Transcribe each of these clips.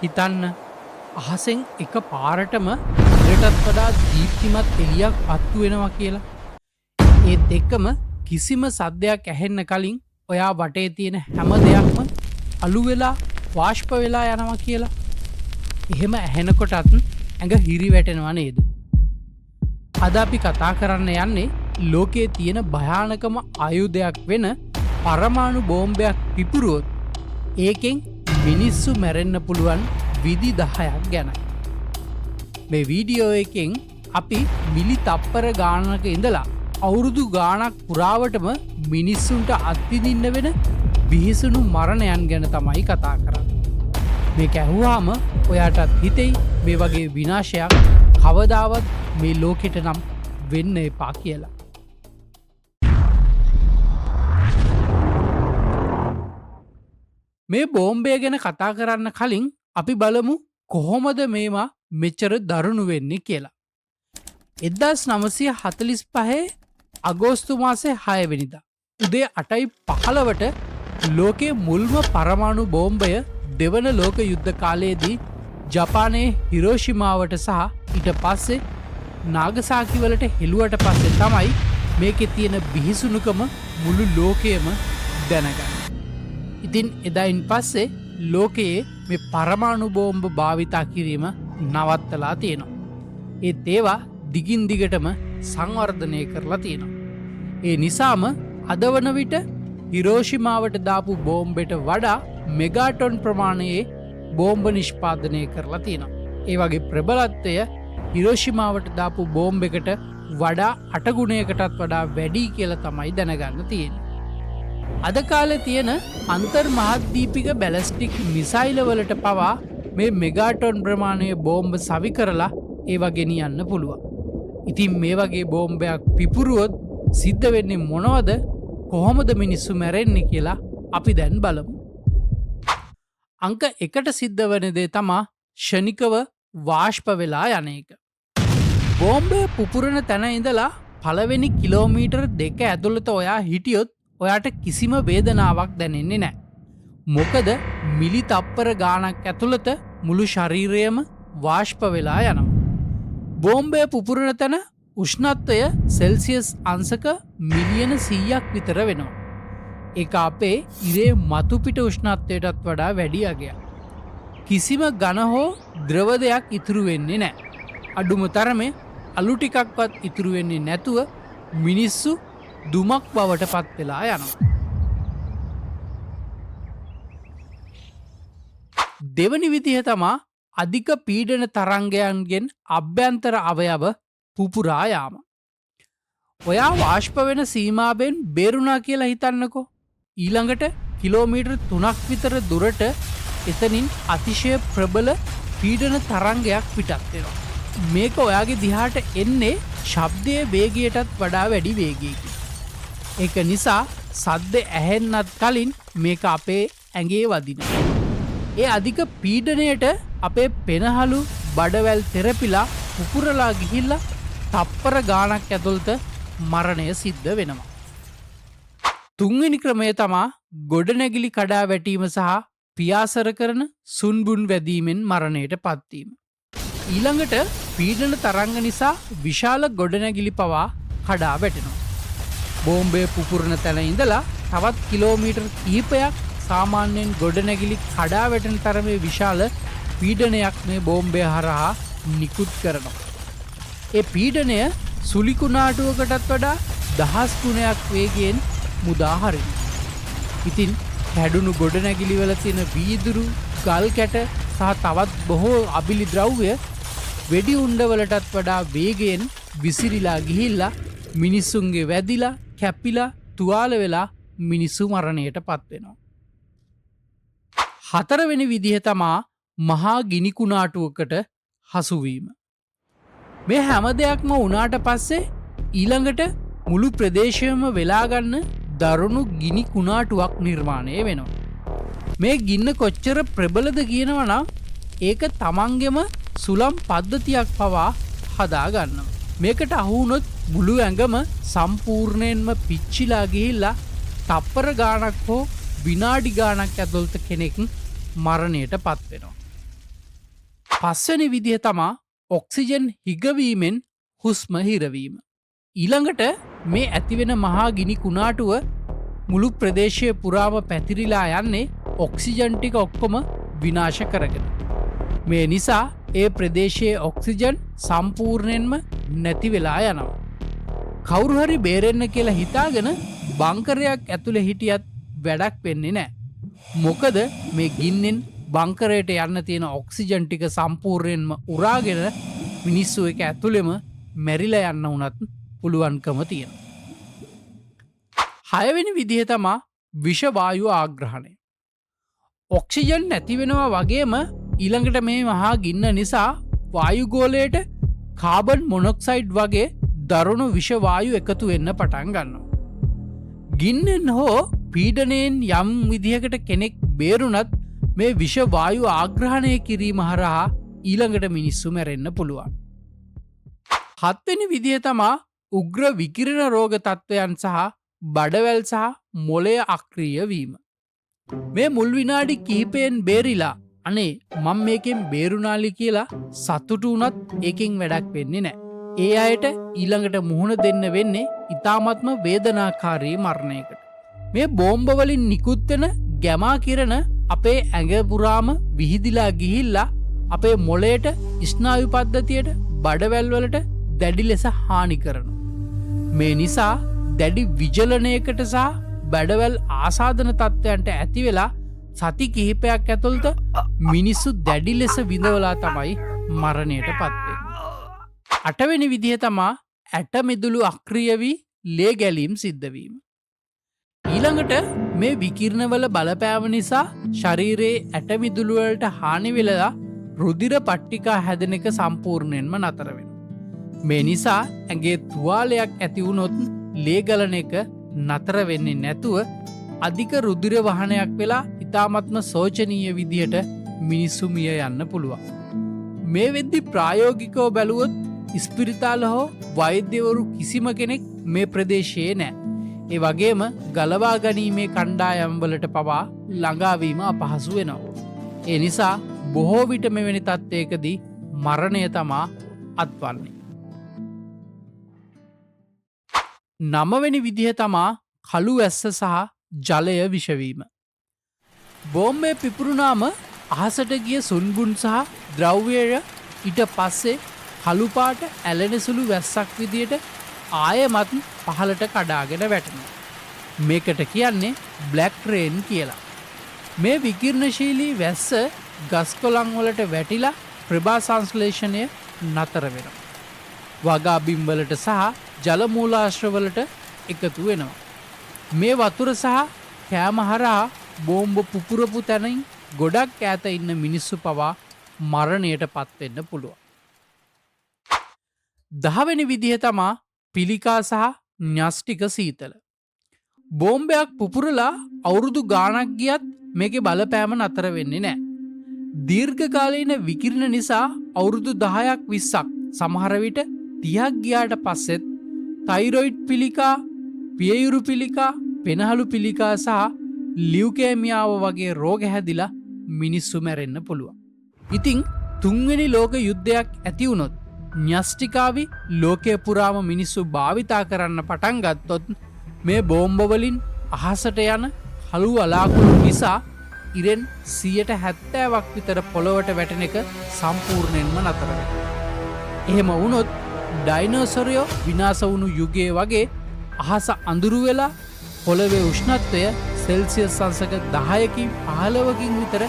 හිතන්න අහසෙන් එක පාරටම ඉරටත් වඩා දීප්තිමත් එලියක් පත්තු වෙනවා කියලා. ඒත් එක්කම කිසිම සද්දයක් ඇහෙන්න කලින් ඔයා වටේ තියෙන හැම දෙයක්ම අලු වෙලා වාෂ්ප වෙලා යනවා කියලා. එහෙම ඇහෙනකොටත් ඇඟ හිරි වැටෙනවා නේද? අද අපි කතා කරන්න යන්නේ ලෝකයේ තියෙන භයානකම ආයුධයක් වෙන පරමාණු බෝම්බයක් පිපුරුවොත් ඒකෙන් මිනිස්සු මැරෙන්න පුළුවන් විදි 10ක් ගැනයි. මේ වීඩියෝ එකෙන් අපි මිලි තප්පර ගානක ඉඳලා අවුරුදු ගානක් පුරාවටම මිනිස්සුන්ට අත්විඳින්න වෙන බිහිසුණු මරණයන් ගැන තමයි කතා කරන්නේ. මේක ඇහුවාම ඔයාටත් හිතෙයි මේ වගේ විනාශයක් කවදාවත් මේ ලෝකෙට නම් වෙන්න එපා කියලා. මේ බෝම්බය ගැන කතා කරන්න කලින් අපි බලමු කොහොමද මේවා මෙච්චර දරුණු වෙන්නේ කියලා. 1945 අගෝස්තු මාසේ 6 වෙනිදා උදේ 8:15ට ලෝකයේ මුල්ම පරමාණු බෝම්බය දෙවන ලෝක යුද්ධ කාලයේදී ජපානයේ හිරෝෂිමාවට සහ ඊට පස්සේ නාගසාකි වලට හෙළුවට පස්සේ තමයි මේකේ තියෙන බිහිසුණුකම මුළු ලෝකයම දැනගන්නේ. ඉතින් එදායින් පස්සේ ලෝකයේ මේ පරමාණු බෝම්බ භාවිතා කිරීම නවත්තලා තියෙනවා. ඒත් ඒවා දිගින් දිගටම සංවර්ධනය කරලා තියෙනවා. ඒ නිසාම අද වන විට හිරෝෂිමාවට දාපු බෝම්බෙට වඩා මෙගාටොන් ප්‍රමාණයේ බෝම්බ නිෂ්පාදනය කරලා තියෙනවා. ඒ වගේ ප්‍රබලත්වය හිරෝෂිමාවට දාපු බෝම්බ එකට වඩා 8 ගුණයකටත් වඩා වැඩි කියලා තමයි දැනගන්න තියෙන්නේ. අද කාලේ තියෙන අන්තර් මහද්වීපික බැලස්ටික් මිසයිල වලට පවා මේ මෙගාටොන් ප්‍රමාණයේ බෝම්බ සවි කරලා ඒවා ගෙනියන්න පුළුවන්. ඉතින් මේ වගේ බෝම්බයක් පිපුරුවොත් සිද්ධ වෙන්නේ මොනවද? කොහොමද මිනිස්සු මැරෙන්නේ කියලා අපි දැන් බලමු. අංක 1ට සිද්ධ වෙන දේ තමයි ෂණිකව වාෂ්ප වෙලා යන එක. බෝම්බය පුපුරන තැන ඉඳලා පළවෙනි කිලෝමීටර් 2 ඇතුළත ඔයා හිටියොත් ඔයාට කිසිම වේදනාවක් දැනෙන්නේ නැහැ. මොකද මිලි තප්පර ගාණක් ඇතුළත මුළු ශරීරයම වාෂ්ප වෙලා යනවා. බෝම්බය පුපුරන තැන උෂ්ණත්වය සෙල්සියස් අංශක මිලියන 100ක් විතර වෙනවා. ඒක අපේ ඉරේ මතු පිට උෂ්ණත්වයටත් වඩා වැඩි අගයක්. කිසිම ඝන හෝ ද්‍රව දෙයක් ඉතුරු වෙන්නේ නැහැ. අඩුම තරමේ අලු ටිකක්වත් ඉතුරු වෙන්නේ නැතුව මිනිස්සු දුමක් බවට පත් වෙලා යනවා. දෙවනි විදිහ තමයි අධික පීඩන තරංගයන්ගෙන් අභ්‍යන්තර අවයව පුපුරා යාම. ඔයා වාෂ්ප වෙන සීමාවෙන් බේරුණා කියලා හිතන්නකෝ. ඊළඟට කිලෝමීටර් 3ක් විතර දුරට එතනින් අතිශය ප්‍රබල පීඩන තරංගයක් පිටත් වෙනවා. මේක ඔයාගේ දිහාට එන්නේ ශබ්දයේ වේගයටත් වඩා වැඩි වේගයකින්. ඒක නිසා සද්ද ඇහෙන්නත් කලින් මේක අපේ ඇඟේ වදිනවා. ඒ අධික පීඩනයට අපේ පෙනහළු බඩවැල් තෙරපිලා පුපුරලා ගිහිල්ලා තප්පර ගාණක් ඇතුළත මරණය සිද්ධ වෙනවා. තුන්වෙනි ක්‍රමය තමයි ගොඩනැගිලි කඩා වැටීම සහ පියාසර කරන සුන්බුන් වැදීමෙන් මරණයට පත්වීම. ඊළඟට පීඩන තරංග නිසා විශාල ගොඩනැගිලි පවා කඩා වැටෙනවා. බෝම්බය පුපුරන තැන ඉඳලා තවත් කිලෝමීටර් කිහිපයක් සාමාන්‍යයෙන් ගොඩනැගිලි කඩා වැටෙන තරමේ විශාල පීඩනයක් මේ බෝම්බය හරහා නිකුත් කරනවා. ඒ පීඩනය සුළි කුණාටුවකටත් වඩා 10 ගුණයක් වේගයෙන් මුදා හරිනවා. ඉතින් කැඩුණු ගොඩනැගිලි වල තියෙන වීදුරු, ගල් කැට සහ තවත් බොහෝ අබිලි ද්‍රව්‍ය වෙඩි උණ්ඩවලටත් වඩා වේගයෙන් විසිරිලා ගිහිල්ලා මිනිස්සුන්ගේ වැදිලා කැපිලා තුවාල වෙලා මිනිස්සු මරණයට පත් වෙනවා. හතරවෙනි විදිහ තමයි මහා ගිනි කුණාටුවකට හසුවීම. මේ හැම දෙයක්ම වුණාට පස්සේ ඊළඟට මුළු ප්‍රදේශයම වෙලා ගන්න දරුණු ගිනි කුණාටුවක් නිර්මාණය වෙනවා. මේ ගින්න කොච්චර ප්‍රබලද කියනවා නම් ඒක තමන්ගෙම සුළම් පද්ධතියක් පවා හදා ගන්නවා. මේකට අහු වුණොත් මුළු ඇඟම සම්පූර්ණයෙන්ම පිච්චිලා ගිහිල්ලා තප්පර ගාණක් හෝ විනාඩි ගාණක් ඇතුළත කෙනෙක් මරණයට පත් වෙනවා. පස්වැනි විදිහ තමා ඔක්සිජන් හිගවීමෙන් හුස්ම හිරවීම. ඊළඟට මේ ඇතිවෙන මහා ගිනි කුණාටුව මුළු ප්‍රදේශය පුරාම පැතිරිලා යන්නේ ඔක්සිජන් ටික ඔක්කොම විනාශ කරගෙන. මේ නිසා ඒ ප්‍රදේශයේ ඔක්සිජන් සම්පූර්ණයෙන්ම නැති වෙලා යනවා. කවුරුහරි බේරෙන්න කියලා හිතාගෙන බංකරයක් ඇතුළේ හිටියත් වැඩක් වෙන්නේ නෑ. මොකද මේ ගින්නෙන් බංකරයට යන්න තියෙන ඔක්සිජන් ටික සම්පූර්ණයෙන්ම උරාගෙන මිනිස්සු එක ඇතුළෙම මැරිලා යන්න වුණත් පුළුවන්කම තියෙන. හයවෙනි විදිහ තමා විෂවායු ආග්‍රහණය. ඔක්සිජන් නැතිවෙනවා වගේම ඊළඟට මේ මහා ගින්න නිසා වායුගෝලයට කාබන් මොනොක්සයිඩ් වගේ දරුණු විෂවායු එකතු වෙන්න පටන් ගන්නවා. ගින්නෙන් හෝ පීඩනයෙන් යම් විදිහකට කෙනෙක් බේරුණත් මේ විෂවායු ආග්‍රහණය කිරීම හරහා ඊළඟට මිනිස්සු මැරෙන්න පුළුවන්. හත්වෙනි විදිහ තමා උග්‍ර විකිරණ රෝග තත්ත්වයන් සහ බඩවැල් සහ මොලය අක්‍රිය වීම. මේ මුල් විනාඩි කිහිපයෙන් බේරිලා අනේ මම මේකෙන් බේරුණාලි කියලා සතුටු වුණත් ඒකෙන් වැඩක් වෙන්නේ නෑ. ඒ අයට ඊළඟට මුහුණ දෙන්න වෙන්නේ ඉතාමත්ම වේදනාකාරී මරණයකට. මේ බෝම්බවලින් නිකුත්වෙන ගැමා කිරණ අපේ ඇඟ පුරාම විහිදිලා ගිහිල්ලා අපේ මොලයට ස්නායු පද්ධතියට බඩවැල්වලට දැඩි ලෙස හානි කරන. මේ නිසා දැඩි විජලනයකට සහ බඩවැල් ආසාධන තත්ත්වයන්ට ඇති වෙලා සති කිහිපයක් ඇතුළත මිනිස්සු දැඩි ලෙස විඳවලා තමයි මරණයට පත්වෙන්නේ. අටවෙනි විදිහ තමා ඇටමිදුළු අක්‍රිය වී ලේ ගැලීම් සිද්ධවීම. ඊළඟට මේ විකිරණවල බලපෑම නිසා ශරීරයේ ඇටමිදුළුවලට හානි වෙලා රුධිර පට්ටිකා හැදෙන එක සම්පූර්ණයෙන්ම නතර වෙන. මේ නිසා ඇගේ තුවාලයක් ඇති වුණොත් ලේ ගලන එක නතර වෙන්නේ නැතුව අධික රුධිර වහනයක් වෙලා ඉතාමත්ම සෝචනීය විදිහට මිනිස්සු මිය යන්න පුළුවන්. මේ වෙද්දි ප්‍රායෝගිකව බැලුවොත් ඉස්පිරිතාල හෝ වෛද්‍යවරු කිසිම කෙනෙක් මේ ප්‍රදේශයේ නෑ. ඒ වගේම ගලවා ගැනීමේ කණ්ඩායම්වලට පවා ළඟාවීම අපහසු වෙනවා. ඒ නිසා බොහෝ විට මෙවැනි තත්ත්වයකදී මරණය තමා අත්වන්නේ. නවවෙනි විදිහ තමා කළු ඇස්ස සහ ජලය විෂවීම. බෝම්බය පිපුරුනාම අහසට ගිය සුන්බුන් සහ ද්‍රව්‍යය ඊට පස්සේ කළුපාට ඇලෙනසුළු වැස්සක් විදියට ආයමත් පහලට කඩාගෙන වැටෙනවා. මේකට කියන්නේ බ්ලැක් රේන් කියලා. මේ විකිරණශීලී වැස්ස ගස්කොළන් වලට වැටිලා ප්‍රභා සංශ්ලේෂණය නතර වෙනවා. වගා බිම්වලට සහ ජලමූලාශ්‍රවලට එකතු වෙනවා. මේ වතුර සහ කෑම හරහා බෝම්බ පුපුරපු තැනින් ගොඩක් ඈත ඉන්න මිනිස්සු පවා මරණයට පත්වෙන්න පුළුවන්. 10 වෙනි විදිහ තමා පිළිකා සහ න්‍යෂ්ටික සීතල. බෝම්බයක් පුපුරලා අවුරුදු ගාණක් ගියත් මේකේ බලපෑම නතර වෙන්නේ නැහැ. දීර්ඝකාලීන විකිරණ නිසා අවුරුදු 10ක් 20ක් සමහර විට 30ක් ගියාට පස්සෙත් තයිරොයිඩ් පිළිකා, පියයුරු පිළිකා, පෙනහළු පිළිකා සහ ලියුකේමියාව වගේ රෝග හැදිලා මිනිස්සු මැරෙන්න පුළුවන්. ඉතින් තුන්වෙනි ලෝක යුද්ධයක් ඇති වුණොත් න්‍යෂ්ටිකාවි ලෝකය පුරාම මිනිස්සු භාවිතා කරන්න පටන් ගත්තොත් මේ බෝම්බවලින් අහසට යන කළු වලාකුළු නිසා ඉරෙන් 70%ක් විතර පොළොවට වැටෙන එක සම්පූර්ණයෙන්ම නතර වෙනවා. එහෙම වුණොත් ඩයිනෝසොරයෝ විනාශ වුණු යුගයේ වගේ අහස අඳුරු වෙලා පොළවේ උෂ්ණත්වය සෙල්සියස් අංශක 10කින් 15කින් විතර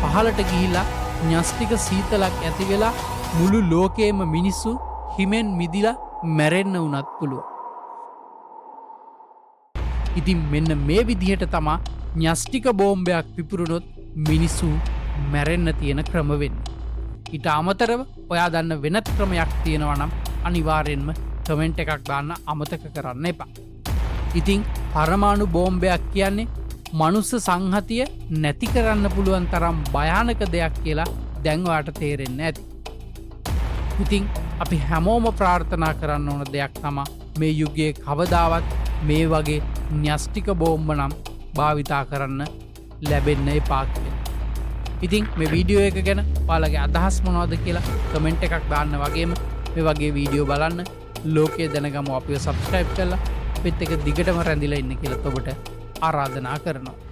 පහළට ගිහිලා න්‍යෂ්ටික සීතලක් ඇති වෙලා මුළු ලෝකයේම මිනිස්සු හිමෙන් මිදිලා මැරෙන්න වුණත් පුළුවන්. ඉතින් මෙන්න මේ විදිහට තමා න්‍යෂ්ටික බෝම්බයක් පිපුරුනොත් මිනිස්සු මැරෙන්න තියෙන ක්‍රම වෙන්නේ. ඊට අමතරව ඔයා දන්න වෙනත් ක්‍රමයක් තියෙනවා නම් අනිවාර්යෙන්ම කමෙන්ට් එකක් දාන්න අමතක කරන්න එපා. ඉතින් පරමාණු බෝම්බයක් කියන්නේ මනුස්ස සංහතිය නැති කරන්න පුළුවන් තරම් භයානක දෙයක් කියලා දැන් ඔයාට තේරෙන්න ඇති. ඉතින් අපි හැමෝම ප්‍රාර්ථනා කරන්න ඕන දෙයක් තමා මේ යුගයේ කවදාවත් මේ වගේ න්‍යෂ්ටික බෝම්බ නම් භාවිතා කරන්න ලැබෙන්න එපා කියලා. ඉතින් මේ වීඩියෝ එක ගැන ඔයාලගේ අදහස් මොනවද කියලා කමෙන්ට් එකක් දාන්න වගේම මේ වගේ වීඩියෝ බලන්න ලෝකයේ දැනගමු අපිව සබස්ක්‍රයිබ් කරලා අපිත් එක දිගටම රැඳිලා ඉන්න කියලා ඔබට ආරාධනා කරනවා.